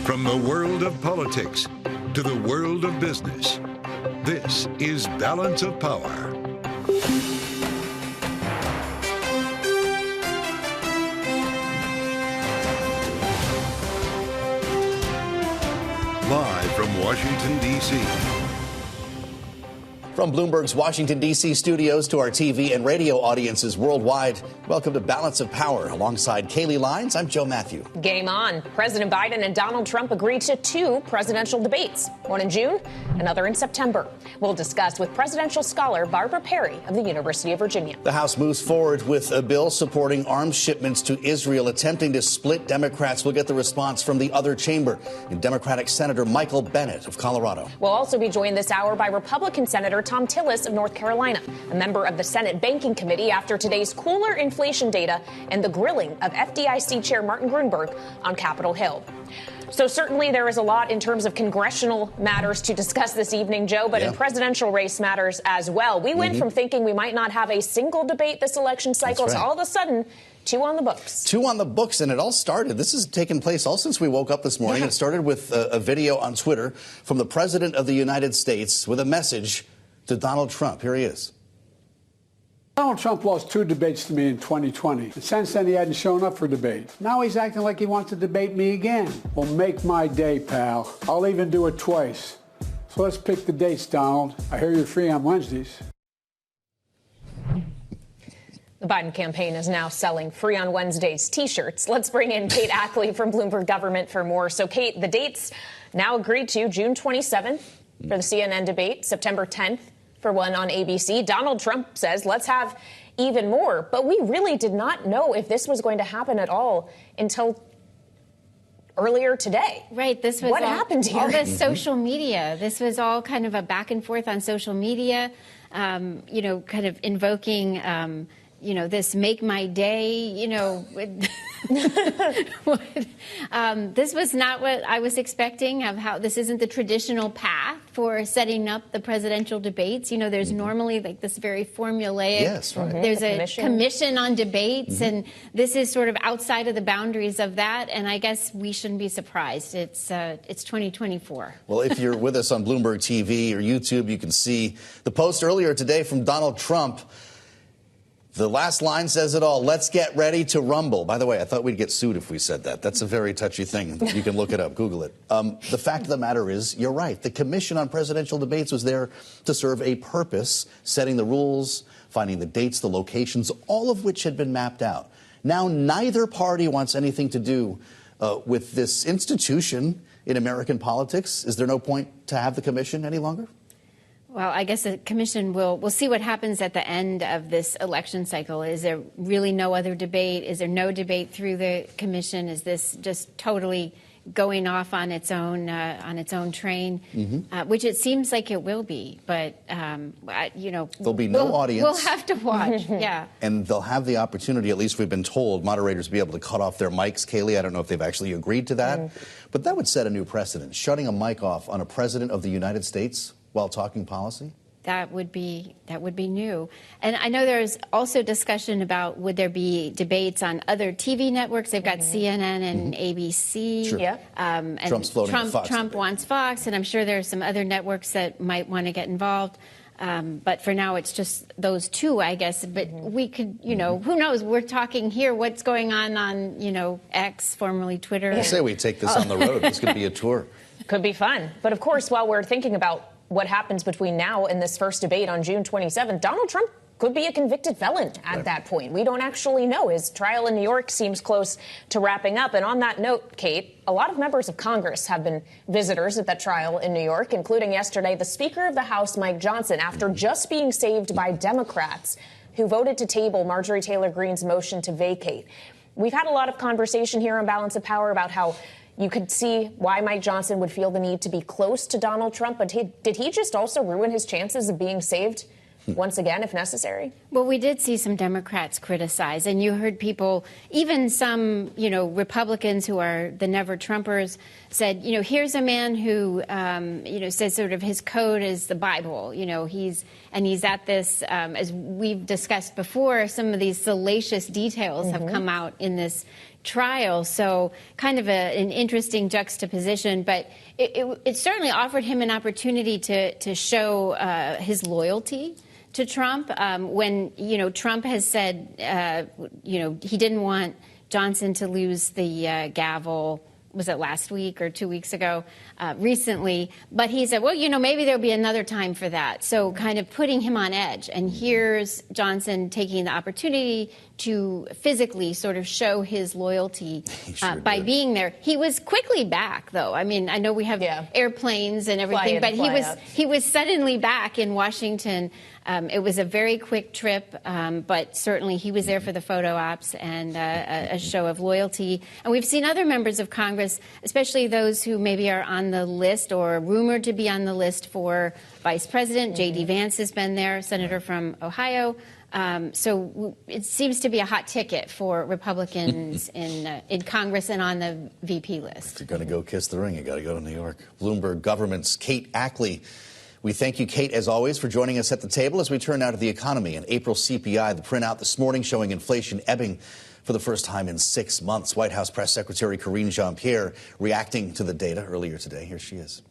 From the world of politics to the world of business, this is Balance of Power. Live from Washington, D.C. From Bloomberg's Washington, D.C. studios to our TV and radio audiences worldwide, welcome to Balance of Power. Alongside Kaylee Lyons, I'm Joe Matthew. Game on. President Biden and Donald Trump agreed to two presidential debates, one in June, another in September. We'll discuss with presidential scholar Barbara Perry of the University of Virginia. The House moves forward with a bill supporting arms shipments to Israel, attempting to split Democrats. We'll get the response from the other chamber and Democratic Senator Michael Bennet of Colorado. We'll also be joined this hour by Republican Senator Thom Tillis of North Carolina, a member of the Senate Banking Committee after today's cooler inflation data and the grilling of FDIC Chair Martin Gruenberg on Capitol Hill. So certainly there is a lot in terms of congressional matters to discuss this evening, Joe, but in presidential race matters as well. We went from thinking we might not have a single debate this election cycle to all of a sudden two on the books. Two on the books, and it all started. This has taken place all since we woke up this morning. It started with a video on Twitter from the President of the United States with a message to Donald Trump. Here he is. Donald Trump lost two debates to me in 2020. And since then, he hadn't shown up for debate. Now he's acting like he wants to debate me again. Well, make my day, pal. I'll even do it twice. So let's pick the dates, Donald. I hear you're free on Wednesdays. The Biden campaign is now selling free on Wednesdays T-shirts. Let's bring in Kate Ackley from Bloomberg Government for more. So, Kate, the dates now agreed to: June 27th for the CNN debate, September 10th for one on ABC. Donald Trump says, let's have even more. But we really did not know if this was going to happen at all until earlier today. Right. This was what happened here? All this social media. This was all kind of a back and forth on social media, kind of invoking, this make my day, this was not what I was expecting of how this isn't the traditional path for setting up the presidential debates. There's normally like this very formulaic. Yes, right. There's a commission on debates, and this is sort of outside of the boundaries of that. And I guess we shouldn't be surprised. It's 2024. Well, if you're with us on Bloomberg TV or YouTube, you can see the post earlier today from Donald Trump. The last line says it all. Let's get ready to rumble. By the way, I thought we'd get sued if we said that. That's a very touchy thing. You can look it up. Google it. The fact of the matter is, you're right. The Commission on Presidential Debates was there to serve a purpose, setting the rules, finding the dates, the locations, all of which had been mapped out. Now, neither party wants anything to do with this institution in American politics. Is there no point to have the commission any longer? Well, I guess the commission we'll see what happens at the end of this election cycle. Is there really no other debate? Is there no debate through the commission? Is this just totally going off on its own train? Which it seems like it will be, but there'll be no audience. We'll have to watch. Yeah, and they'll have the opportunity, at least we've been told, moderators to be able to cut off their mics. Kaylee, I don't know if they've actually agreed to that, but that would set a new precedent. Shutting a mic off on a president of the United States while talking policy? That would be new. And I know there's also discussion about would there be debates on other TV networks. They've got CNN and ABC. Sure. Yeah. And Trump's floating the Fox Trump debate. wants Fox, and I'm sure there's some other networks that might want to get involved. But for now, it's just those two, I guess. But we could, who knows? We're talking here. What's going on, X, formerly Twitter. I say we take this on the road. This could be a tour. Could be fun. But of course, while we're thinking about what happens between now and this first debate on June 27th, Donald Trump could be a convicted felon at that point. We don't actually know. His trial in New York seems close to wrapping up. And on that note, Kate, a lot of members of Congress have been visitors at that trial in New York, including yesterday the Speaker of the House, Mike Johnson, after just being saved by Democrats who voted to table Marjorie Taylor Greene's motion to vacate. We've had a lot of conversation here on Balance of Power about how you could see why Mike Johnson would feel the need to be close to Donald Trump. But did he just also ruin his chances of being saved once again, if necessary? Well, we did see some Democrats criticize, and you heard people, even some, Republicans who are the never Trumpers said, here's a man who, says sort of his code is the Bible. He's at this, as we've discussed before, some of these salacious details have come out in this trial. So kind of an interesting juxtaposition, but it certainly offered him an opportunity to show his loyalty to Trump. When, Trump has said, he didn't want Johnson to lose the gavel. Was it last week or 2 weeks ago, recently? But he said, well, maybe there'll be another time for that. So kind of putting him on edge. And here's Johnson taking the opportunity to physically sort of show his loyalty by being there. He was quickly back, though. I mean, I know we have airplanes and everything, but he was suddenly back in Washington. It was a very quick trip, but certainly he was there for the photo ops and a show of loyalty. And we've seen other members of Congress, especially those who maybe are on the list or rumored to be on the list for vice president. J.D. Vance has been there, senator from Ohio. So it seems to be a hot ticket for Republicans in Congress and on the VP list. If you're going to go kiss the ring, you got to go to New York. Bloomberg Government's Kate Ackley. We thank you, Kate, as always, for joining us at the table as we turn now to the economy. An April CPI, the printout this morning showing inflation ebbing for the first time in 6 months. White House Press Secretary Karine Jean-Pierre reacting to the data earlier today. Here she is.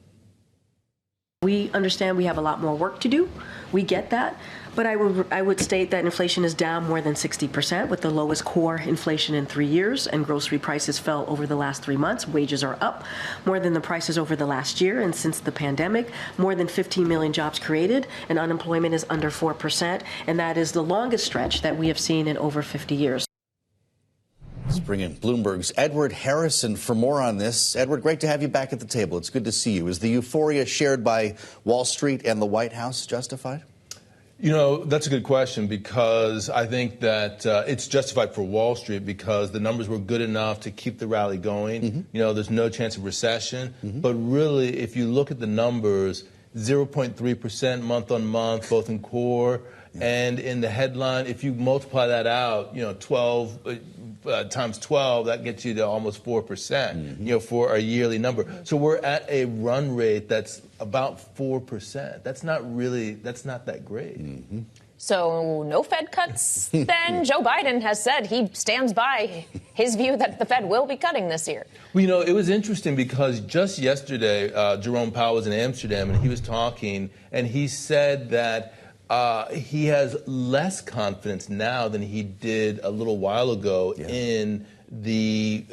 We understand we have a lot more work to do. We get that. But I would state that inflation is down more than 60%, with the lowest core inflation in 3 years, and grocery prices fell over the last 3 months. Wages are up more than the prices over the last year, and since the pandemic, more than 15 million jobs created, and unemployment is under 4%, and that is the longest stretch that we have seen in over 50 years. Let's bring in Bloomberg's Edward Harrison for more on this. Edward, great to have you back at the table. It's good to see you. Is the euphoria shared by Wall Street and the White House justified? That's a good question, because I think that it's justified for Wall Street because the numbers were good enough to keep the rally going. There's no chance of recession. But really, if you look at the numbers, 0.3% month on month, both in core and in the headline, if you multiply that out, 12 times 12, that gets you to almost 4%, for a yearly number. So we're at a run rate that's about 4%. That's not that great. So no Fed cuts then? Joe Biden has said he stands by his view that the Fed will be cutting this year. Well, it was interesting because just yesterday, Jerome Powell was in Amsterdam and he was talking, and he said that he has less confidence now than he did a little while ago in the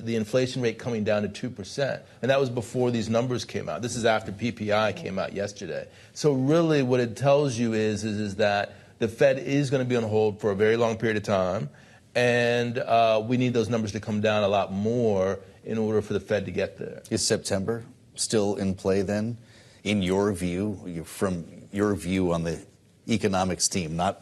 inflation rate coming down to 2%. And that was before these numbers came out. This is after PPI came out yesterday. So really what it tells you is that the Fed is going to be on hold for a very long period of time. And we need those numbers to come down a lot more in order for the Fed to get there. Is September still in play then, in your view, from your view on the economics team, not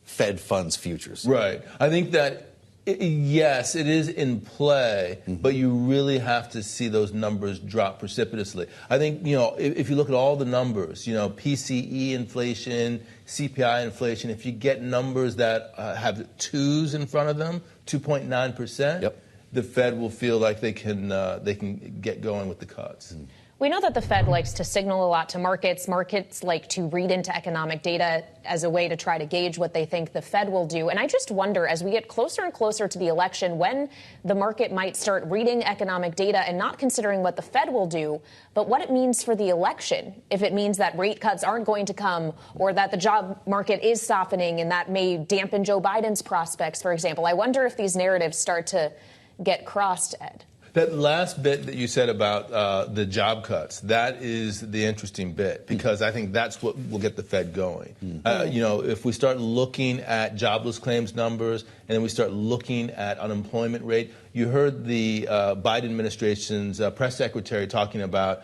Fed funds futures? Right. I think that, yes, it is in play, but you really have to see those numbers drop precipitously. I think, if you look at all the numbers, PCE inflation, CPI inflation, if you get numbers that have twos in front of them, 2.9%, the Fed will feel like they can get going with the cuts. We know that the Fed likes to signal a lot to markets. Markets like to read into economic data as a way to try to gauge what they think the Fed will do. And I just wonder, as we get closer and closer to the election, when the market might start reading economic data and not considering what the Fed will do, but what it means for the election. If it means that rate cuts aren't going to come, or that the job market is softening and that may dampen Joe Biden's prospects, for example. I wonder if these narratives start to get crossed, Ed. That last bit that you said about the job cuts, that is the interesting bit, because I think that's what will get the Fed going. If we start looking at jobless claims numbers and then we start looking at unemployment rate, you heard the Biden administration's press secretary talking about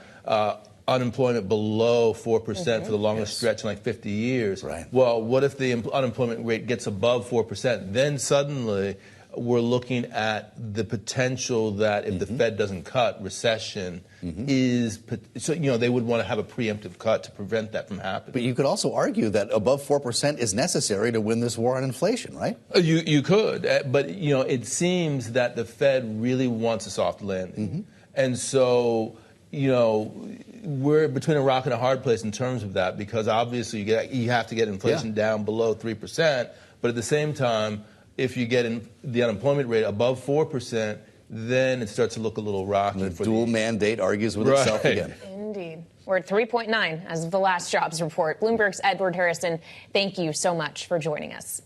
unemployment below 4% for the longest stretch in like 50 years. Right. Well, what if the unemployment rate gets above 4%? Then suddenly we're looking at the potential that if the Fed doesn't cut, recession is, so, they would want to have a preemptive cut to prevent that from happening. But you could also argue that above 4% is necessary to win this war on inflation, right? You could, but, it seems that the Fed really wants a soft landing. And so, we're between a rock and a hard place in terms of that, because obviously you have to get inflation down below 3%, but at the same time, if you get the unemployment rate above 4%, then it starts to look a little rocky. The dual mandate argues with itself again. Indeed. We're at 3.9 as of the last jobs report. Bloomberg's Edward Harrison, thank you so much for joining us.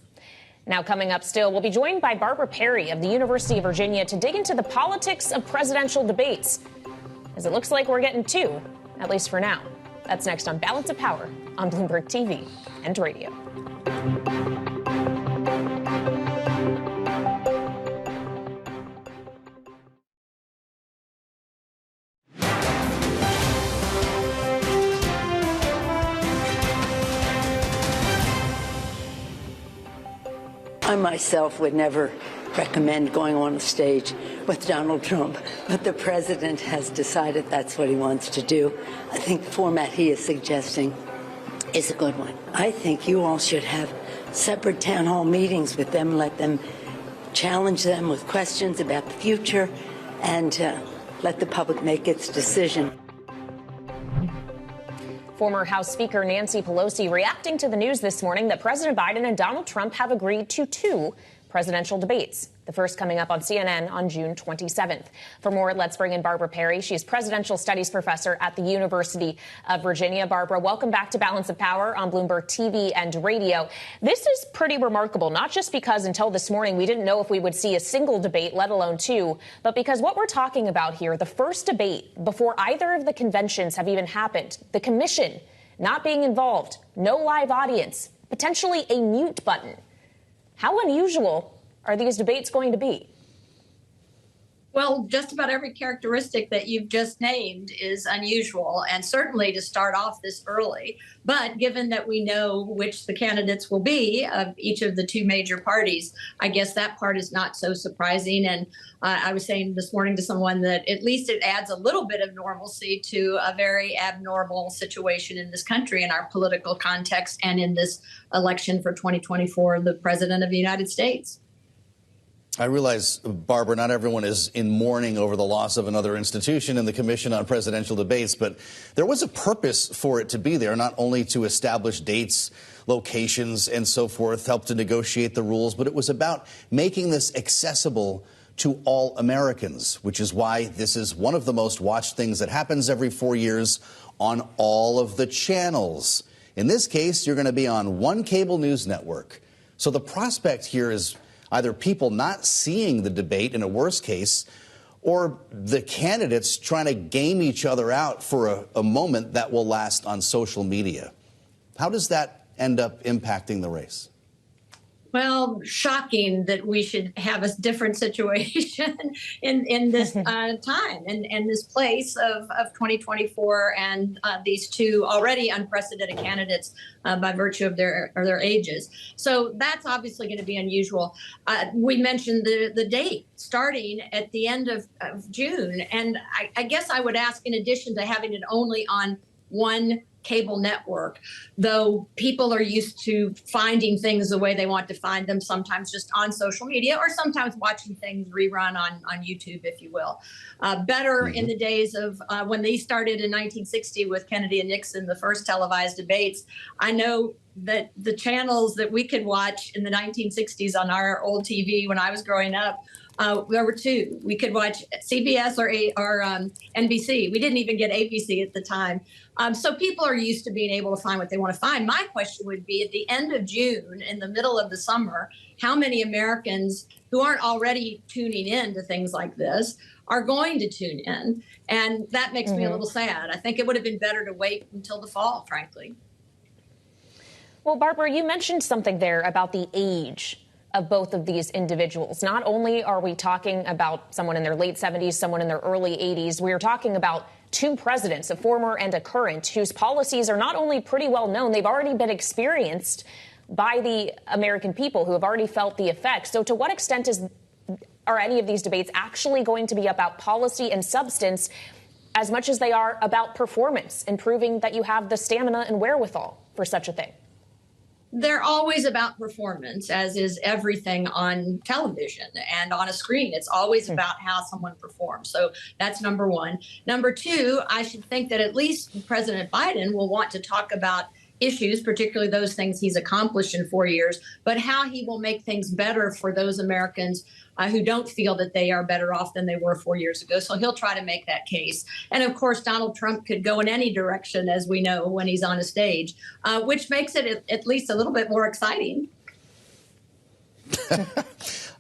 Now, coming up still, we'll be joined by Barbara Perry of the University of Virginia to dig into the politics of presidential debates, as it looks like we're getting two, at least for now. That's next on Balance of Power on Bloomberg TV and radio. I myself would never recommend going on a stage with Donald Trump, but the president has decided that's what he wants to do. I think the format he is suggesting is a good one. I think you all should have separate town hall meetings with them, let them challenge them with questions about the future, and let the public make its decision. Former House Speaker Nancy Pelosi reacting to the news this morning that President Biden and Donald Trump have agreed to two presidential debates, the first coming up on CNN on June 27th. For more, let's bring in Barbara Perry. She is Presidential Studies Professor at the University of Virginia. Barbara, welcome back to Balance of Power on Bloomberg TV and radio. This is pretty remarkable, not just because until this morning we didn't know if we would see a single debate, let alone two, but because what we're talking about here, the first debate before either of the conventions have even happened, the commission not being involved, no live audience, potentially a mute button. How unusual are these debates going to be? Well, just about every characteristic that you've just named is unusual, and certainly to start off this early. But given that we know which the candidates will be of each of the two major parties, I guess that part is not so surprising. And I was saying this morning to someone that at least it adds a little bit of normalcy to a very abnormal situation in this country, in our political context, and in this election for 2024, the president of the United States. I realize, Barbara, not everyone is in mourning over the loss of another institution in the Commission on Presidential Debates, but there was a purpose for it to be there, not only to establish dates, locations, and so forth, help to negotiate the rules, but it was about making this accessible to all Americans, which is why this is one of the most watched things that happens every 4 years on all of the channels. In this case, you're going to be on one cable news network. So the prospect here is either people not seeing the debate in a worst case, or the candidates trying to game each other out for a moment that will last on social media. How does that end up impacting the race? Well, shocking that we should have a different situation in this time and this place of 2024 and these two already unprecedented candidates by virtue of their ages. So that's obviously going to be unusual. We mentioned the date starting at the end of June. And I guess I would ask, in addition to having it only on one cable network, though people are used to finding things the way they want to find them, sometimes just on social media or sometimes watching things rerun on YouTube, if you will. Better in the days of when these started in 1960 with Kennedy and Nixon, the first televised debates. I know that the channels that we could watch in the 1960s on our old TV when I was growing up, there were two. We could watch CBS or NBC. We didn't even get ABC at the time. So people are used to being able to find what they want to find. My question would be, at the end of June, in the middle of the summer, how many Americans who aren't already tuning in to things like this are going to tune in? And that makes me a little sad. I think it would have been better to wait until the fall, frankly. Well, Barbara, you mentioned something there about the age of both of these individuals. Not only are we talking about someone in their late 70s, someone in their early 80s, we are talking about two presidents, a former and a current, whose policies are not only pretty well known, they've already been experienced by the American people who have already felt the effects. So to what extent are any of these debates actually going to be about policy and substance as much as they are about performance and proving that you have the stamina and wherewithal for such a thing? They're always about performance, as is everything on television and on a screen. It's always about how someone performs. So that's number one. Number two, I should think that at least President Biden will want to talk about issues, particularly those things he's accomplished in 4 years, but how he will make things better for those Americans who don't feel that they are better off than they were 4 years ago. So he'll try to make that case. And of course, Donald Trump could go in any direction, as we know, when he's on a stage, which makes it at least a little bit more exciting.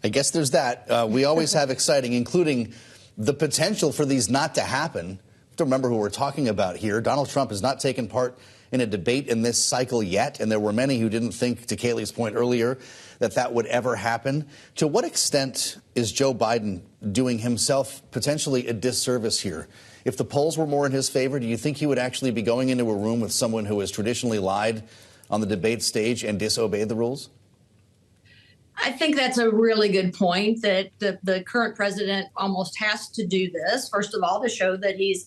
I guess there's that. We always have exciting, including the potential for these not to happen. You have to remember who we're talking about here. Donald Trump has not taken part in a debate in this cycle yet, and there were many who didn't think, to Kayleigh's point earlier, that that would ever happen. To what extent is Joe Biden doing himself potentially a disservice here? If the polls were more in his favor, do you think he would actually be going into a room with someone who has traditionally lied on the debate stage and disobeyed the rules? I think that's a really good point, that the current president almost has to do this, first of all, to show that he's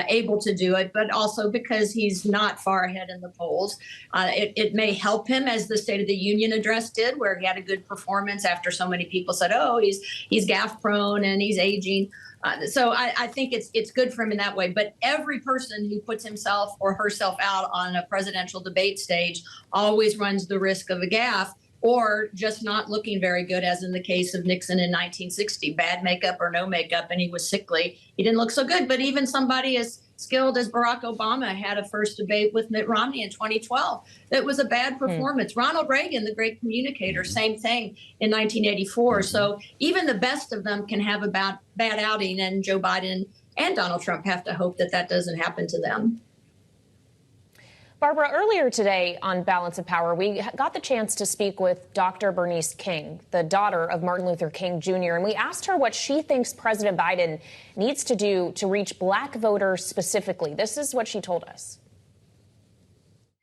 able to do it, but also because he's not far ahead in the polls. It may help him, as the State of the Union address did, where he had a good performance after so many people said, oh, he's gaffe prone and he's aging. So I think it's good for him in that way. But every person who puts himself or herself out on a presidential debate stage always runs the risk of a gaffe, or just not looking very good, as in the case of Nixon in 1960, bad makeup or no makeup, and he was sickly. He didn't look so good. But even somebody as skilled as Barack Obama had a first debate with Mitt Romney in 2012. It was a bad performance. Ronald Reagan, the great communicator, same thing in 1984. So even the best of them can have a bad outing, and Joe Biden and Donald Trump have to hope that that doesn't happen to them. Barbara, earlier today on Balance of Power, we got the chance to speak with Dr. Bernice King, the daughter of Martin Luther King Jr., and we asked her what she thinks President Biden needs to do to reach black voters specifically. This is what she told us.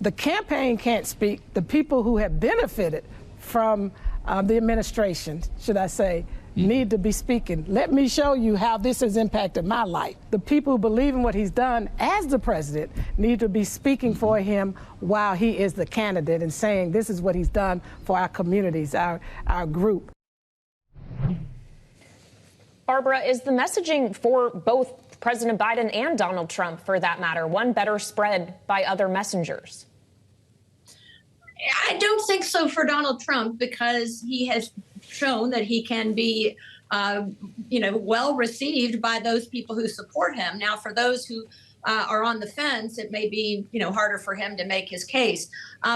The campaign can't speak. The people who have benefited from the administration, should I say, need to be speaking. Let me show you how this has impacted my life. The people who believe in what he's done as the president need to be speaking for him while he is the candidate and saying this is what he's done for our communities, our group. Barbara, is the messaging for both President Biden and Donald Trump, for that matter, one better spread by other messengers? I don't think so for Donald Trump, because he has shown that he can be, well received by those people who support him. Now, for those who are on the fence, it may be, harder for him to make his case.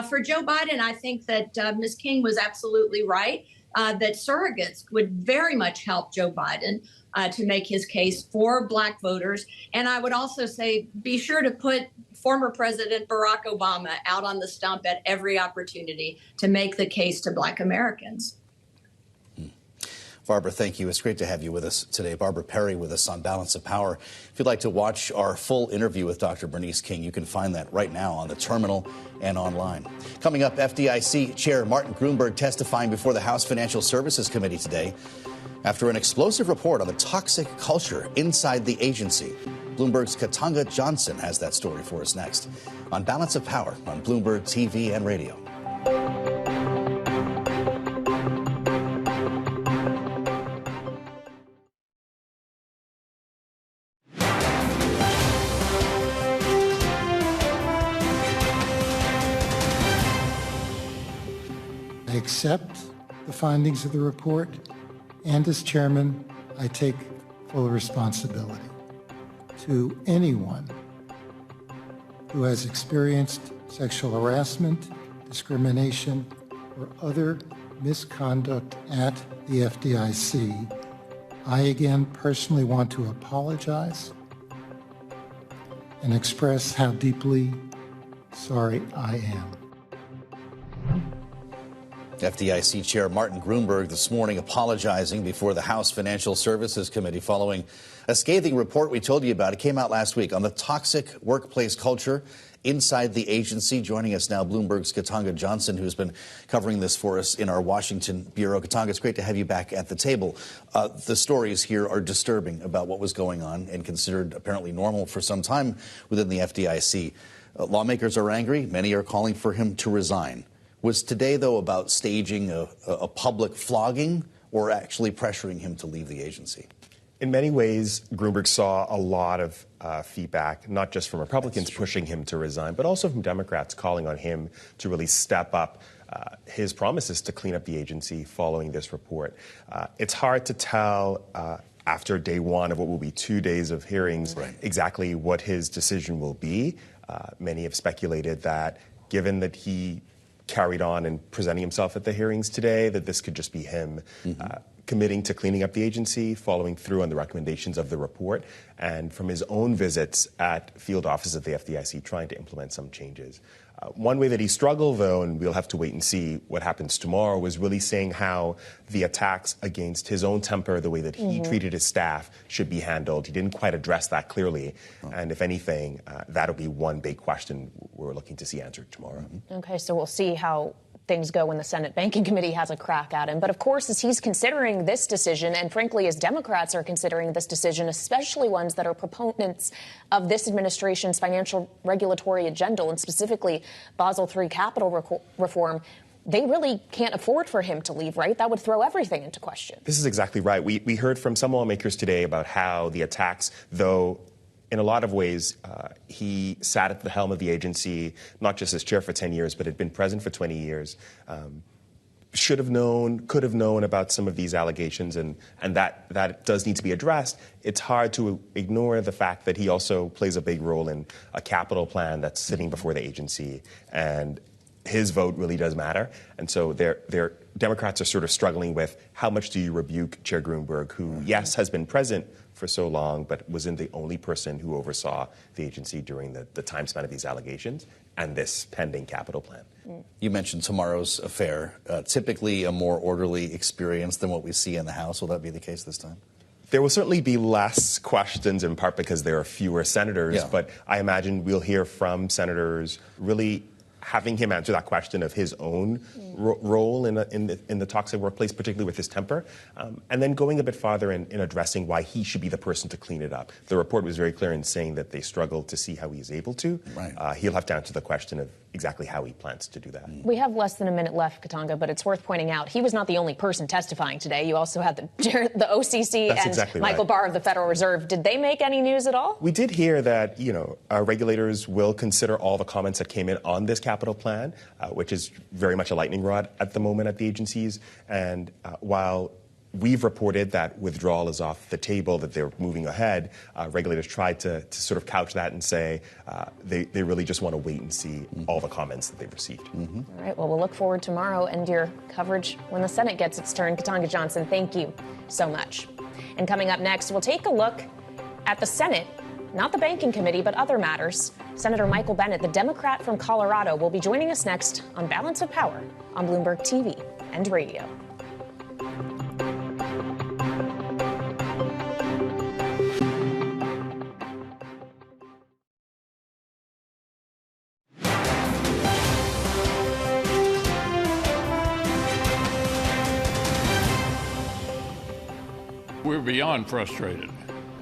For Joe Biden, I think that Ms. King was absolutely right, that surrogates would very much help Joe Biden to make his case for black voters. And I would also say, be sure to put former President Barack Obama out on the stump at every opportunity to make the case to black Americans. Barbara, thank you. It's great to have you with us today. Barbara Perry with us on Balance of Power. If you'd like to watch our full interview with Dr. Bernice King, you can find that right now on the terminal and online. Coming up, FDIC Chair Martin Bloomberg testifying before the House Financial Services Committee today after an explosive report on the toxic culture inside the agency. Bloomberg's Katanga Johnson has that story for us next on Balance of Power on Bloomberg TV and radio. I accept the findings of the report, and as chairman, I take full responsibility. To anyone who has experienced sexual harassment, discrimination, or other misconduct at the FDIC, I again personally want to apologize and express how deeply sorry I am. FDIC Chair Martin Bloomberg this morning apologizing before the House Financial Services Committee following a scathing report we told you about. It came out last week on the toxic workplace culture inside the agency. Joining us now, Bloomberg's Katanga Johnson, who's been covering this for us in our Washington bureau. Katanga, it's great to have you back at the table. The stories here are disturbing about what was going on and considered apparently normal for some time within the FDIC. Lawmakers are angry. Many are calling for him to resign. Was today, though, about staging a public flogging or actually pressuring him to leave the agency? In many ways, Bloomberg saw a lot of feedback, not just from Republicans pushing him to resign, but also from Democrats calling on him to really step up his promises to clean up the agency following this report. It's hard to tell after day one of what will be 2 days of hearings exactly what his decision will be. Many have speculated that given that he carried on and presenting himself at the hearings today, that this could just be him committing to cleaning up the agency, following through on the recommendations of the report, and from his own visits at field offices at the FDIC trying to implement some changes. One way that he struggled, though, and we'll have to wait and see what happens tomorrow, was really saying how the attacks against his own temper, the way that he treated his staff, should be handled. He didn't quite address that clearly. And if anything, that'll be one big question we're looking to see answered tomorrow. Okay, so we'll see how things go when the Senate Banking Committee has a crack at him. But of course, as he's considering this decision, and frankly, as Democrats are considering this decision, especially ones that are proponents of this administration's financial regulatory agenda, and specifically Basel III capital reform, they really can't afford for him to leave, right? That would throw everything into question. This is exactly right. We heard from some lawmakers today about how the attacks, though in a lot of ways, he sat at the helm of the agency, not just as chair for 10 years, but had been president for 20 years, should have known, could have known about some of these allegations, and that does need to be addressed. It's hard to ignore the fact that he also plays a big role in a capital plan that's sitting before the agency, and his vote really does matter. And so Democrats are sort of struggling with how much do you rebuke Chair Bloomberg, who, yes, has been present for so long, but wasn't the only person who oversaw the agency during the time span of these allegations and this pending capital plan. You mentioned tomorrow's affair. Typically a more orderly experience than what we see in the House. Will that be the case this time? There will certainly be less questions, in part because there are fewer senators, but I imagine we'll hear from senators really having him answer that question of his own role in the toxic workplace, particularly with his temper, and then going a bit farther in addressing why he should be the person to clean it up. The report was very clear in saying that they struggled to see how he's able to. He'll have to answer the question of exactly how he plans to do that. We have less than a minute left, Katanga, but it's worth pointing out he was not the only person testifying today. You also had the OCC That's and exactly Michael Barr of the Federal Reserve. Did they make any news at all? We did hear that, our regulators will consider all the comments that came in on this capital plan, which is very much a lightning rod at the moment at the agencies. And while we've reported that withdrawal is off the table, that they're moving ahead, regulators tried to sort of couch that and say they really just want to wait and see all the comments that they've received. All right, well, we'll look forward tomorrow and your coverage when the Senate gets its turn. Katanga Johnson, thank you so much. And coming up next, we'll take a look at the Senate, not the Banking Committee, but other matters. Senator Michael Bennet, the Democrat from Colorado, will be joining us next on Balance of Power on Bloomberg TV and radio. We're beyond frustrated.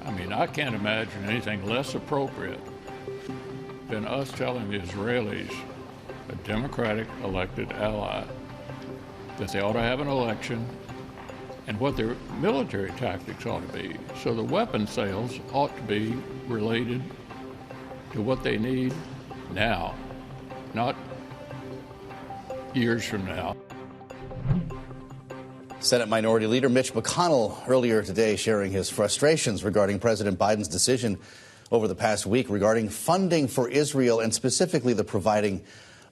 I mean, I can't imagine anything less appropriate than us telling the Israelis, a Democratic elected ally, that they ought to have an election and what their military tactics ought to be. So the weapon sales ought to be related to what they need now, not years from now. Senate Minority Leader Mitch McConnell earlier today sharing his frustrations regarding President Biden's decision over the past week regarding funding for Israel and specifically the providing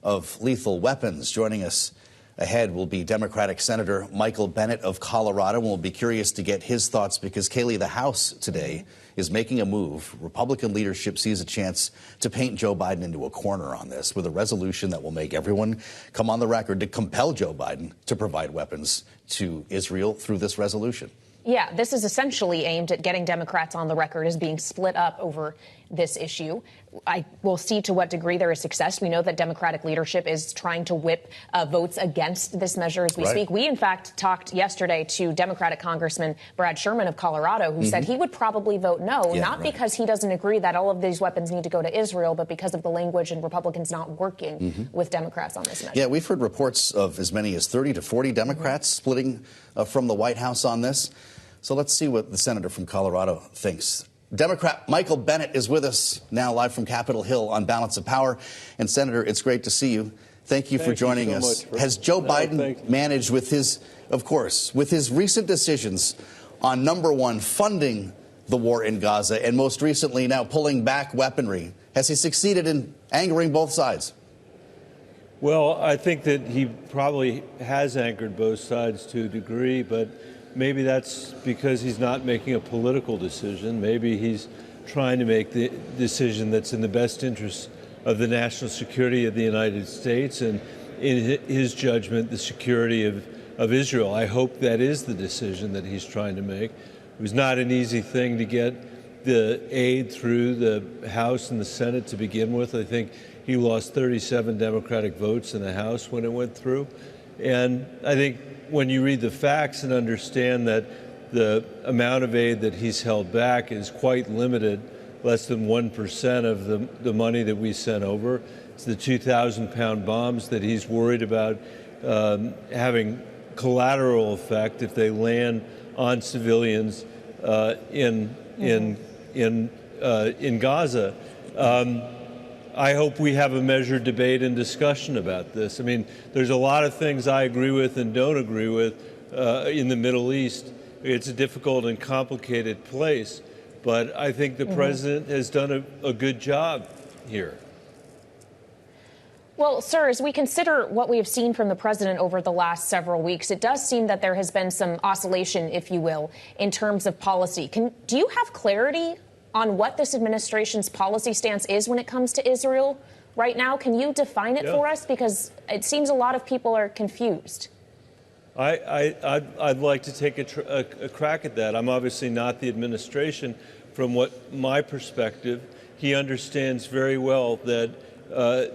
of lethal weapons. Joining us ahead will be Democratic Senator Michael Bennet of Colorado. And we'll be curious to get his thoughts because, Kaylee, the House today is making a move. Republican leadership sees a chance to paint Joe Biden into a corner on this with a resolution that will make everyone come on the record to compel Joe Biden to provide weapons to Israel through this resolution. Yeah, this is essentially aimed at getting Democrats on the record as being split up over this issue. I will see to what degree there is success. We know that Democratic leadership is trying to whip votes against this measure as we speak. We, in fact, talked yesterday to Democratic Congressman Brad Sherman of Colorado, who said he would probably vote no, not because he doesn't agree that all of these weapons need to go to Israel, but because of the language and Republicans not working with Democrats on this measure. Yeah, we've heard reports of as many as 30 to 40 Democrats splitting from the White House on this. So let's see what the senator from Colorado thinks. Democrat Michael Bennet is with us now live from Capitol Hill on Balance of Power. And Senator, it's great to see you. Thank you for joining us. Has Joe Biden managed with his, of course, with his recent decisions on, number one, funding the war in Gaza and most recently now pulling back weaponry, has he succeeded in angering both sides? Well, I think that he probably has anchored both sides to a degree, but maybe that's because he's not making a political decision. Maybe he's trying to make the decision that's in the best interest of the national security of the United States and, in his judgment, the security of Israel. I hope that is the decision that he's trying to make. It was not an easy thing to get the aid through the House and the Senate to begin with. I think he lost 37 Democratic votes in the House when it went through. And I think when you read the facts and understand that the amount of aid that he's held back is quite limited, less than 1% of the money that we sent over. It's the 2,000-pound bombs that he's worried about having collateral effect if they land on civilians in Gaza. I hope we have a measured debate and discussion about this. I mean, there's a lot of things I agree with and don't agree with in the Middle East. It's a difficult and complicated place, but I think the president has done a good job here. Well, sir, as we consider what we have seen from the president over the last several weeks, it does seem that there has been some oscillation, if you will, in terms of policy. Do you have clarity on what this administration's policy stance is when it comes to Israel right now? Can you define it for us? Because it seems a lot of people are confused. I'd like to take a crack at that. I'm obviously not the administration. From what my perspective, he understands very well that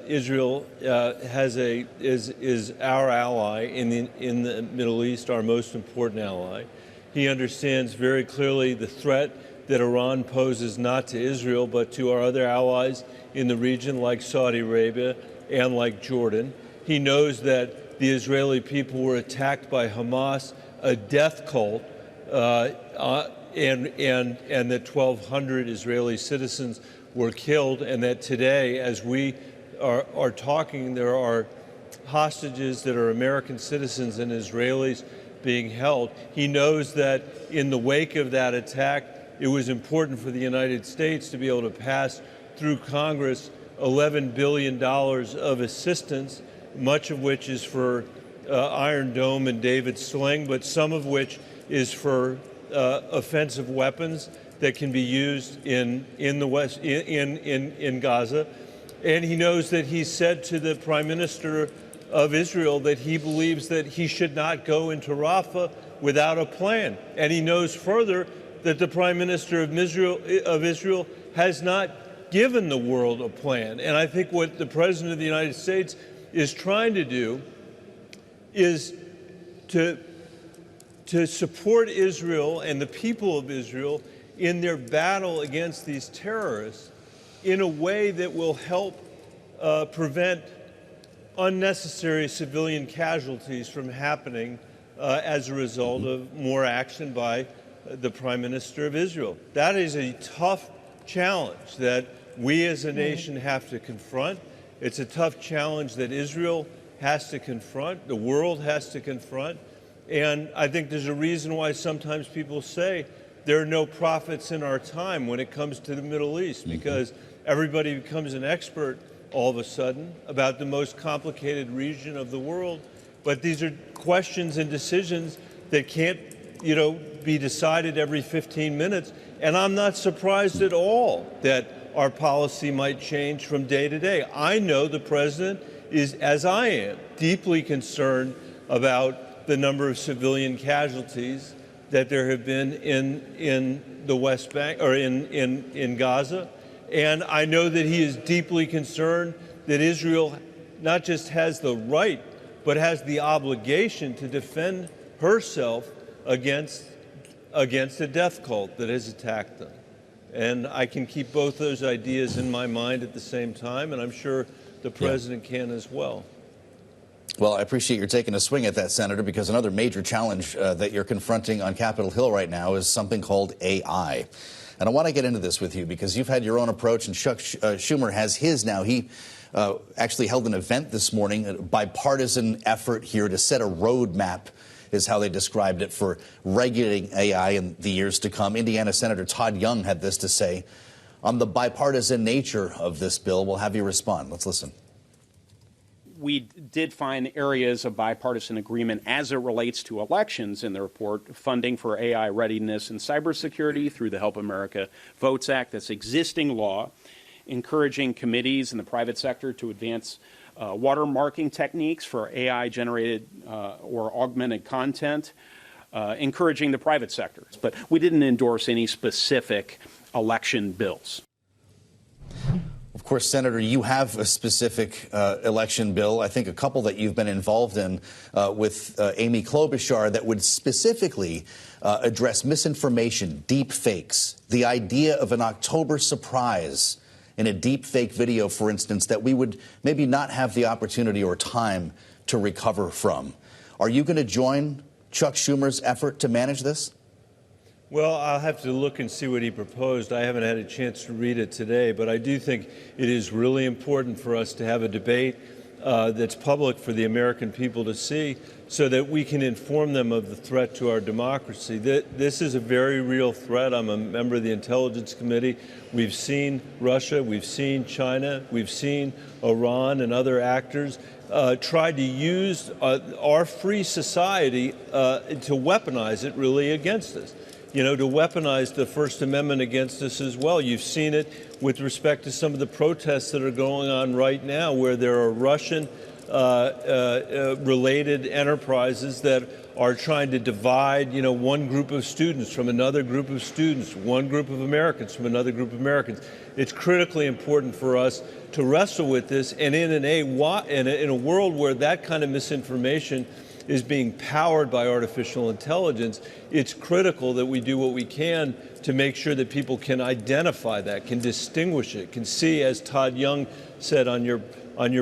Israel is our ally in the Middle East, our most important ally. He understands very clearly the threat that Iran poses not to Israel but to our other allies in the region like Saudi Arabia and like Jordan. He knows that the Israeli people were attacked by Hamas, a death cult, and that 1,200 Israeli citizens were killed, and that today, as we are talking, there are hostages that are American citizens and Israelis being held. He knows that in the wake of that attack, it was important for the United States to be able to pass through Congress $11 billion of assistance, much of which is for Iron Dome and David Sling, but some of which is for offensive weapons that can be used in the West, in Gaza. And he knows that he said to the Prime Minister of Israel that he believes that he should not go into Rafah without a plan. And he knows further that the Prime Minister of Israel has not given the world a plan. And I think what the President of the United States is trying to do is to support Israel and the people of Israel in their battle against these terrorists in a way that will help prevent unnecessary civilian casualties from happening as a result of more action by the Prime Minister of Israel. That is a tough challenge that we as a nation have to confront. It's a tough challenge that Israel has to confront, the world has to confront. And I think there's a reason why sometimes people say there are no prophets in our time when it comes to the Middle East, because everybody becomes an expert all of a sudden about the most complicated region of the world. But these are questions and decisions that can't, be decided every 15 minutes. And I'm not surprised at all that our policy might change from day to day. I know the president is, as I am, deeply concerned about the number of civilian casualties that there have been in the West Bank or in Gaza. And I know that he is deeply concerned that Israel not just has the right, but has the obligation to defend herself against a death cult that has attacked them. And I can keep both those ideas in my mind at the same time, and I'm sure the president can as well. Well, I appreciate your taking a swing at that, Senator, because another major challenge that you're confronting on Capitol Hill right now is something called AI. And I want to get into this with you because you've had your own approach, and Chuck Schumer has his now. He actually held an event this morning, a bipartisan effort here to set a roadmap, is how they described it, for regulating AI in the years to come. Indiana Senator Todd Young had this to say on the bipartisan nature of this bill. We'll have you respond. Let's listen. We did find areas of bipartisan agreement as it relates to elections in the report, funding for AI readiness and cybersecurity through the Help America Votes Act, that's existing law, encouraging committees in the private sector to advance watermarking techniques for AI-generated or augmented content, encouraging the private sector. But we didn't endorse any specific election bills. Of course, Senator, you have a specific election bill, I think a couple that you've been involved in with Amy Klobuchar, that would specifically address misinformation, deep fakes, the idea of an October surprise in a deep fake video, for instance, that we would maybe not have the opportunity or time to recover from. Are you going to join Chuck Schumer's effort to manage this? Well, I'll have to look and see what he proposed. I haven't had a chance to read it today, but I do think it is really important for us to have a debate that's public for the American people to see so that we can inform them of the threat to our democracy. This is a very real threat. I'm a member of the Intelligence Committee. We've seen Russia, we've seen China, we've seen Iran and other actors try to use our free society to weaponize it really against us. You know, to weaponize the First Amendment against us as well. You've seen it with respect to some of the protests that are going on right now, where there are Russian related enterprises that are trying to divide, you know, one group of students from another group of students, one group of Americans from another group of Americans. It's critically important for us to wrestle with this, and in a world where that kind of misinformation is being powered by artificial intelligence, it's critical that we do what we can to make sure that people can identify that, can distinguish it, can see, as Todd Young said on your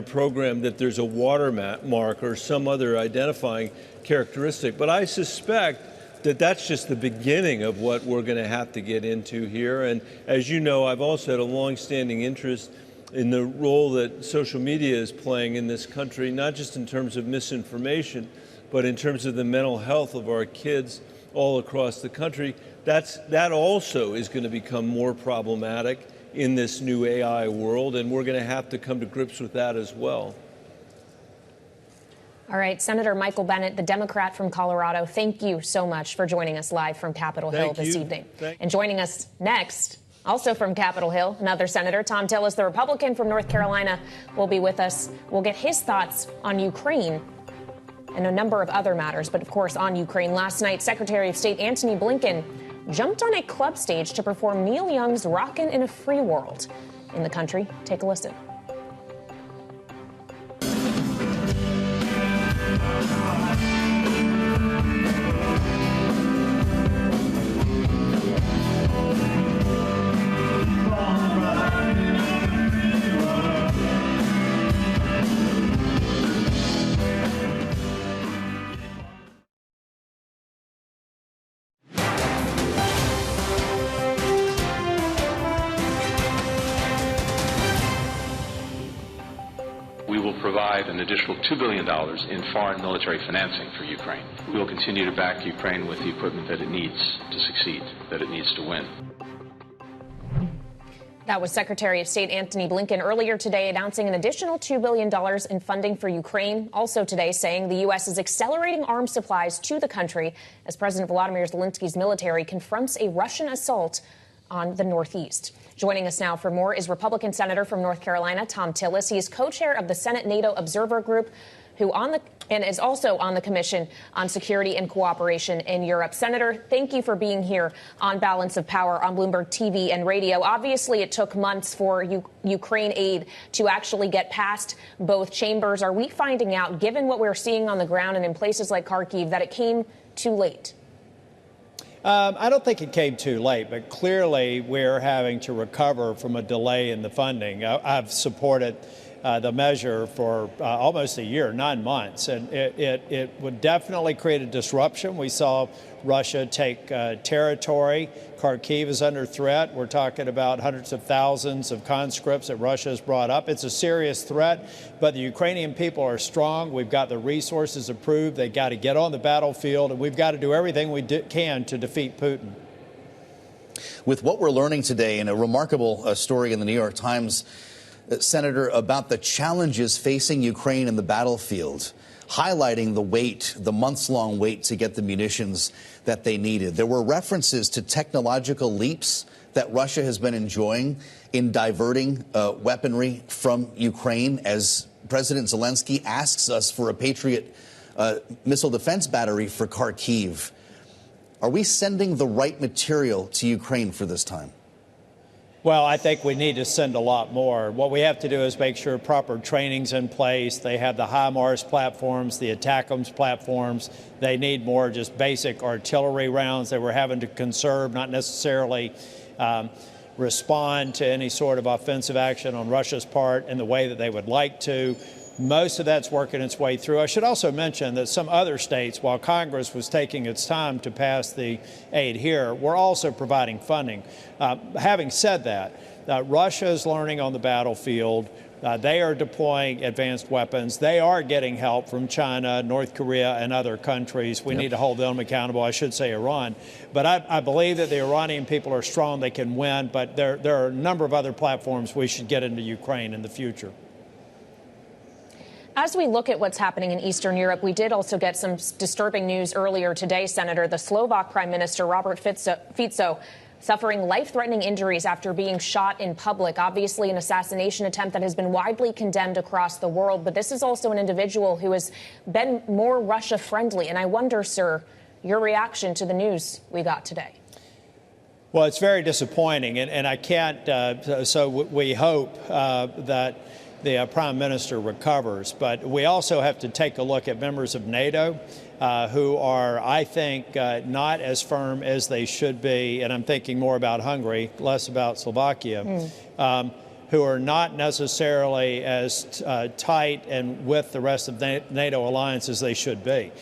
program, that there's a watermark or some other identifying characteristic. But I suspect that that's just the beginning of what we're going to have to get into here. And as you know, I've also had a longstanding interest in the role that social media is playing in this country, not just in terms of misinformation, but in terms of the mental health of our kids all across the country. That also is going to become more problematic in this new AI world, and we're going to have to come to grips with that as well. All right, Senator Michael Bennet, the Democrat from Colorado, thank you so much for joining us live from Capitol Hill this evening. And joining us next, also from Capitol Hill, another Senator, Thom Tillis, the Republican from North Carolina, will be with us. We'll get his thoughts on Ukraine and a number of other matters, but of course on Ukraine. Last night, Secretary of State Antony Blinken jumped on a club stage to perform Neil Young's Rockin' in a Free World in the country. Take a listen. Provide an additional $2 billion in foreign military financing for Ukraine. We will continue to back Ukraine with the equipment that it needs to succeed, that it needs to win. That was Secretary of State Antony Blinken earlier today announcing an additional $2 billion in funding for Ukraine. Also today saying the U.S. is accelerating arms supplies to the country as President Volodymyr Zelensky's military confronts a Russian assault on the Northeast. Joining us now for more is Republican Senator from North Carolina, Thom Tillis. He is co-chair of the Senate NATO Observer Group, and is also on the Commission on Security and Cooperation in Europe. Senator, thank you for being here on Balance of Power on Bloomberg TV and radio. Obviously, it took months for Ukraine aid to actually get past both chambers. Are we finding out, given what we're seeing on the ground and in places like Kharkiv, that it came too late? I don't think it came too late, but clearly we're having to recover from a delay in the funding. I've supported the measure for almost a year, 9 months. And it would definitely create a disruption. We saw Russia take territory. Kharkiv is under threat. We're talking about hundreds of thousands of conscripts that Russia has brought up. It's a serious threat, but the Ukrainian people are strong. We've got the resources approved. They've got to get on the battlefield, and we've got to do everything we can to defeat Putin. With what we're learning today in a remarkable story in the New York Times, Senator, about the challenges facing Ukraine in the battlefield, highlighting the wait, the months-long wait to get the munitions that they needed. There were references to technological leaps that Russia has been enjoying in diverting weaponry from Ukraine as President Zelensky asks us for a Patriot missile defense battery for Kharkiv. Are we sending the right material to Ukraine for this time? Well, I think we need to send a lot more. What we have to do is make sure proper training's in place. They have the HIMARS platforms, the ATACMS platforms. They need more just basic artillery rounds that we're having to conserve, not necessarily respond to any sort of offensive action on Russia's part in the way that they would like to. Most of that's working its way through. I should also mention that some other states, while Congress was taking its time to pass the aid here, were also providing funding. Having said that, Russia is learning on the battlefield. They are deploying advanced weapons. They are getting help from China, North Korea, and other countries. We need to hold them accountable. I should say Iran. But I believe that the Iranian people are strong. They can win. But there are a number of other platforms we should get into Ukraine in the future. As we look at what's happening in Eastern Europe, we did also get some disturbing news earlier today, Senator. The Slovak Prime Minister, Robert Fico, suffering life-threatening injuries after being shot in public. Obviously, an assassination attempt that has been widely condemned across the world. But this is also an individual who has been more Russia-friendly. And I wonder, sir, your reaction to the news we got today. Well, it's very disappointing. And I can't, so we hope that the Prime Minister recovers. But we also have to take a look at members of NATO who are, I think, not as firm as they should be. And I'm thinking more about Hungary, less about Slovakia, who are not necessarily as tight and with the rest of the NATO alliance as they should be.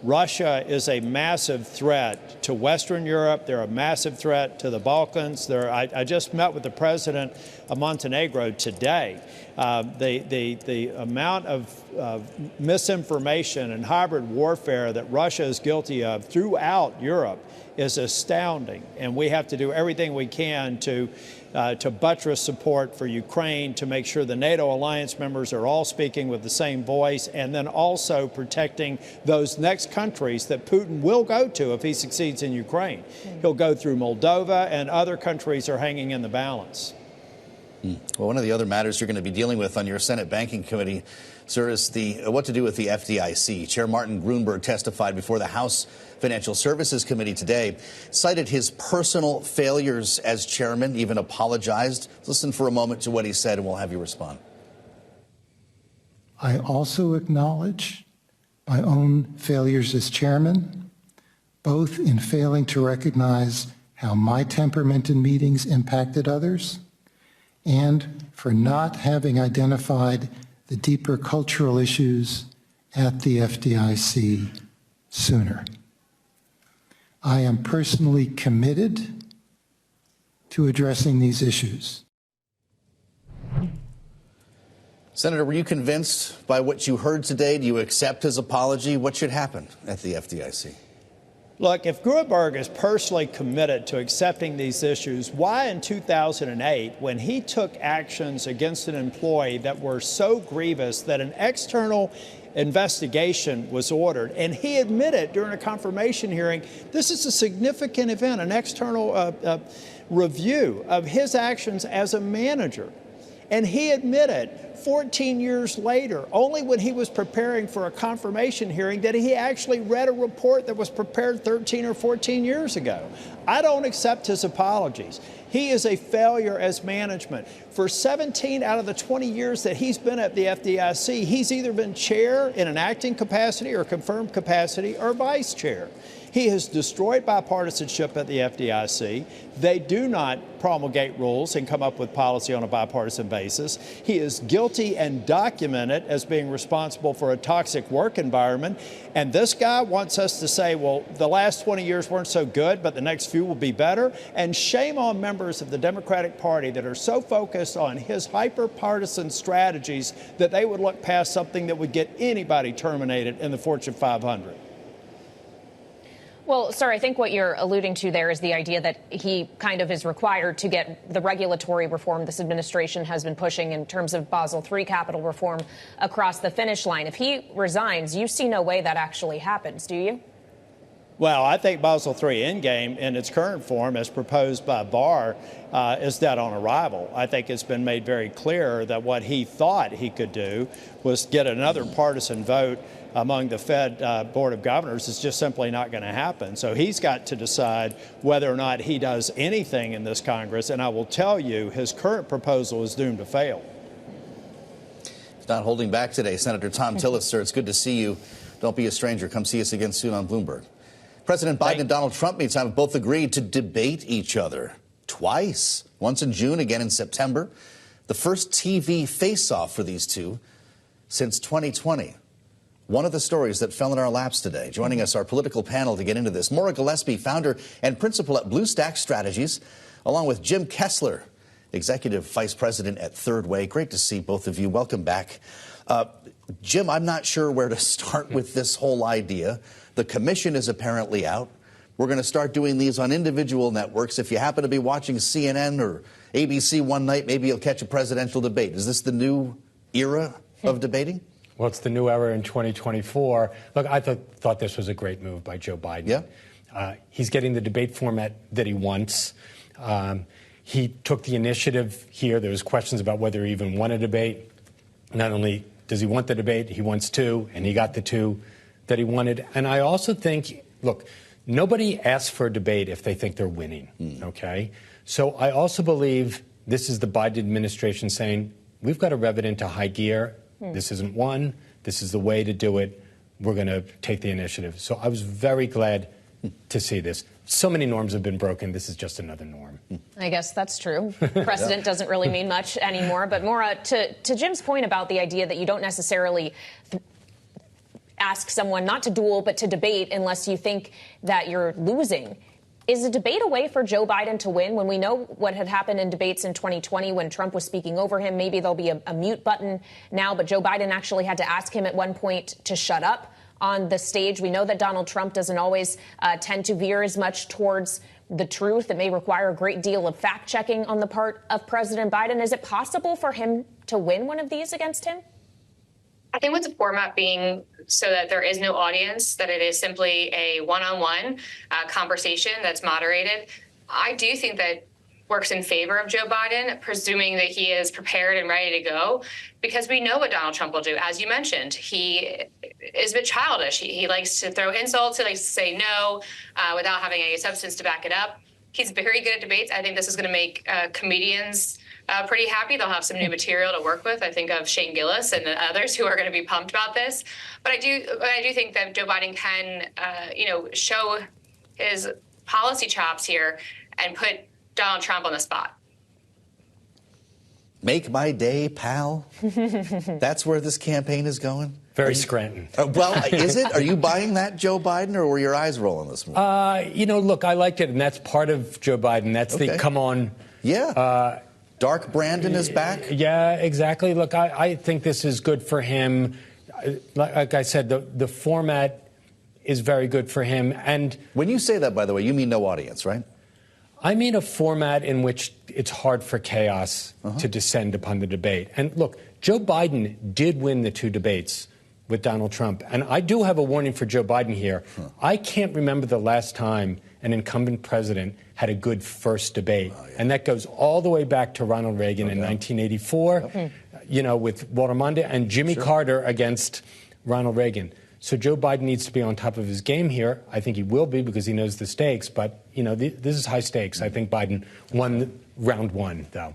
Russia is a massive threat to Western Europe. They're a massive threat to the Balkans. I just met with the president of Montenegro today. The amount of misinformation and hybrid warfare that Russia is guilty of throughout Europe is astounding. And we have to do everything we can to buttress support for Ukraine, to make sure the NATO alliance members are all speaking with the same voice, and then also protecting those next countries that Putin will go to if he succeeds in Ukraine. He'll go through Moldova, and other countries are hanging in the balance. Well, one of the other matters you're going to be dealing with on your Senate Banking Committee, sir, is what to do with the FDIC. Chair Martin Gruenberg testified before the House Financial Services Committee today, cited his personal failures as chairman, even apologized. Listen for a moment to what he said, and we'll have you respond. I also acknowledge my own failures as chairman, both in failing to recognize how my temperament in meetings impacted others, and for not having identified the deeper cultural issues at the FDIC sooner. I am personally committed to addressing these issues. Senator, were you convinced by what you heard today? Do you accept his apology? What should happen at the FDIC? Look, if Gruenberg is personally committed to accepting these issues, why in 2008, when he took actions against an employee that were so grievous that an external investigation was ordered, and he admitted during a confirmation hearing, this is a significant event, an external review of his actions as a manager. And he admitted 14 years later, only when he was preparing for a confirmation hearing, that he actually read a report that was prepared 13 or 14 years ago. I don't accept his apologies. He is a failure as management. For 17 out of the 20 years that he's been at the FDIC, he's either been chair in an acting capacity or confirmed capacity or vice chair. He has destroyed bipartisanship at the FDIC. They do not promulgate rules and come up with policy on a bipartisan basis. He is guilty and documented as being responsible for a toxic work environment. And this guy wants us to say, well, the last 20 years weren't so good, but the next few will be better. And shame on members of the Democratic Party that are so focused on his hyper-partisan strategies that they would look past something that would get anybody terminated in the Fortune 500. Well, sir, I think what you're alluding to there is the idea that he kind of is required to get the regulatory reform this administration has been pushing in terms of Basel III capital reform across the finish line. If he resigns, you see no way that actually happens, do you? Well, I think Basel III Endgame in its current form, as proposed by Barr, is dead on arrival. I think it's been made very clear that what he thought he could do was get another partisan vote among the Fed Board of Governors. Is just simply not going to happen. So he's got to decide whether or not he does anything in this Congress. And I will tell you, his current proposal is doomed to fail. He's not holding back today. Senator Thom Tillis, sir, it's good to see you. Don't be a stranger. Come see us again soon on Bloomberg. President Biden and Donald Trump, meantime, have both agreed to debate each other twice, once in June, again in September. The first TV face-off for these two since 2020. One of the stories that fell in our laps today. Joining us, our political panel to get into this, Maura Gillespie, founder and principal at Bluestack Strategies, along with Jim Kessler, executive vice president at Third Way. Great to see both of you. Welcome back. Jim, I'm not sure where to start with this whole idea. The commission is apparently out. We're going to start doing these on individual networks. If you happen to be watching CNN or ABC one night, maybe you'll catch a presidential debate. Is this the new era of debating? Well, it's the new era in 2024. Look, I thought this was a great move by Joe Biden. Yeah. He's getting the debate format that he wants. He took the initiative here. There was questions about whether he even won a debate. Not only does he want the debate, he wants two, and he got the two that he wanted. And I also think, look, nobody asks for a debate if they think they're winning, okay? So I also believe this is the Biden administration saying, we've got to rev it into high gear. This isn't one. This is the way to do it. We're going to take the initiative. So I was very glad to see this. So many norms have been broken. This is just another norm. I guess that's true. Precedent doesn't really mean much anymore. But Maura, to Jim's point about the idea that you don't necessarily ask someone not to duel, but to debate unless you think that you're losing. Is a debate a way for Joe Biden to win? When we know what had happened in debates in 2020 when Trump was speaking over him, maybe there'll be a mute button now, but Joe Biden actually had to ask him at one point to shut up on the stage. We know that Donald Trump doesn't always tend to veer as much towards the truth. It may require a great deal of fact-checking on the part of President Biden. Is it possible for him to win one of these against him? I think with the format being so that there is no audience, that it is simply a one-on-one conversation that's moderated, I do think that works in favor of Joe Biden, presuming that he is prepared and ready to go, because we know what Donald Trump will do. As you mentioned, he is a bit childish. He likes to throw insults. He likes to say no without having any substance to back it up. He's very good at debates. I think this is going to make comedians pretty happy. They'll have some new material to work with. I think of Shane Gillis and others who are going to be pumped about this. But I do think that Joe Biden can, show his policy chops here and put Donald Trump on the spot. Make my day, pal. That's where this campaign is going. Very Scranton. Well, is it? Are you buying that, Joe Biden, or were your eyes rolling this morning? Look, I liked it, and that's part of Joe Biden. That's the come on. Yeah. Dark Brandon is back? Yeah, exactly. Look, I think this is good for him. Like I said, the format is very good for him. And when you say that, by the way, you mean no audience, right? I mean a format in which it's hard for chaos to descend upon the debate. And look, Joe Biden did win the two debates with Donald Trump. And I do have a warning for Joe Biden here. I can't remember the last time an incumbent president had a good first debate. And that goes all the way back to Ronald Reagan in 1984, with Walter Mondale and Jimmy Carter against Ronald Reagan. So Joe Biden needs to be on top of his game here. I think he will be because he knows the stakes. But, this is high stakes. I think Biden won round one, though.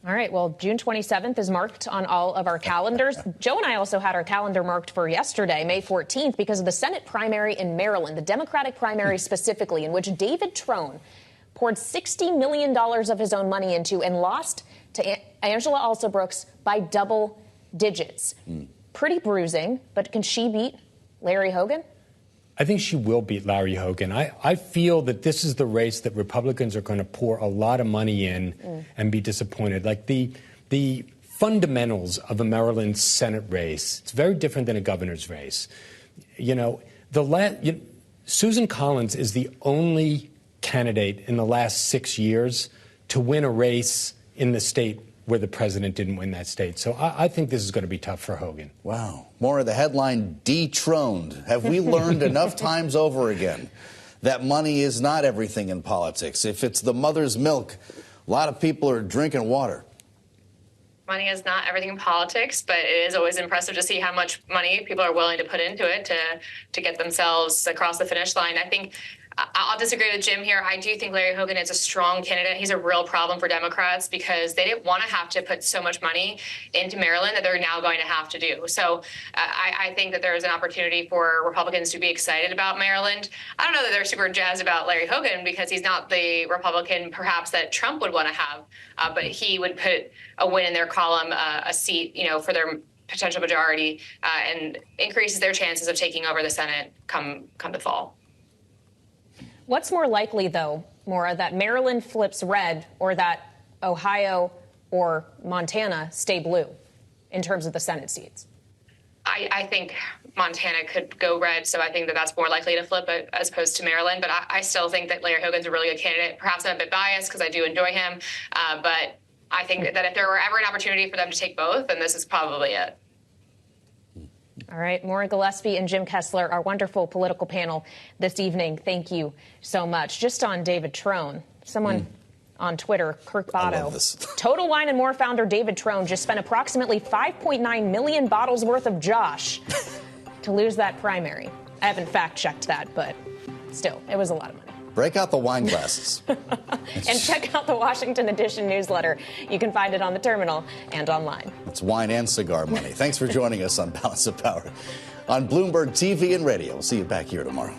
All right. Well, June 27th is marked on all of our calendars. Joe and I also had our calendar marked for yesterday, May 14th, because of the Senate primary in Maryland, the Democratic primary specifically, in which David Trone poured $60 million of his own money into and lost to Angela Alsobrooks by double digits. Pretty bruising, but can she beat Larry Hogan? I think she will beat Larry Hogan. I feel that this is the race that Republicans are going to pour a lot of money in and be disappointed. Like the fundamentals of a Maryland Senate race, it's very different than a governor's race. You know, Susan Collins is the only candidate in the last 6 years to win a race in the state where the president didn't win that state. So I think this is going to be tough for Hogan. Wow. Maura, the headline, dethroned. Have we learned enough times over again that money is not everything in politics? If it's the mother's milk, a lot of people are drinking water. Money is not everything in politics, but it is always impressive to see how much money people are willing to put into it to get themselves across the finish line. I think I'll disagree with Jim here. I do think Larry Hogan is a strong candidate. He's a real problem for Democrats because they didn't want to have to put so much money into Maryland that they're now going to have to do. So I think that there is an opportunity for Republicans to be excited about Maryland. I don't know that they're super jazzed about Larry Hogan because he's not the Republican perhaps that Trump would want to have, but he would put a win in their column, a seat, for their potential majority, and increases their chances of taking over the Senate come the fall. What's more likely, though, Maura, that Maryland flips red or that Ohio or Montana stay blue in terms of the Senate seats? I think Montana could go red, so I think that that's more likely to flip as opposed to Maryland. But I still think that Larry Hogan's a really good candidate. Perhaps I'm a bit biased because I do enjoy him. But I think that if there were ever an opportunity for them to take both, then this is probably it. All right, Maura Gillespie and Jim Kessler, our wonderful political panel this evening. Thank you so much. Just on David Trone, someone on Twitter, Kirk Botto, Total Wine & More founder David Trone just spent approximately 5.9 million bottles worth of Josh to lose that primary. I haven't fact-checked that, but still, it was a lot of money. Break out the wine glasses. And check out the Washington Edition newsletter. You can find it on the terminal and online. It's wine and cigar money. Thanks for joining us on Balance of Power on Bloomberg TV and radio. We'll see you back here tomorrow.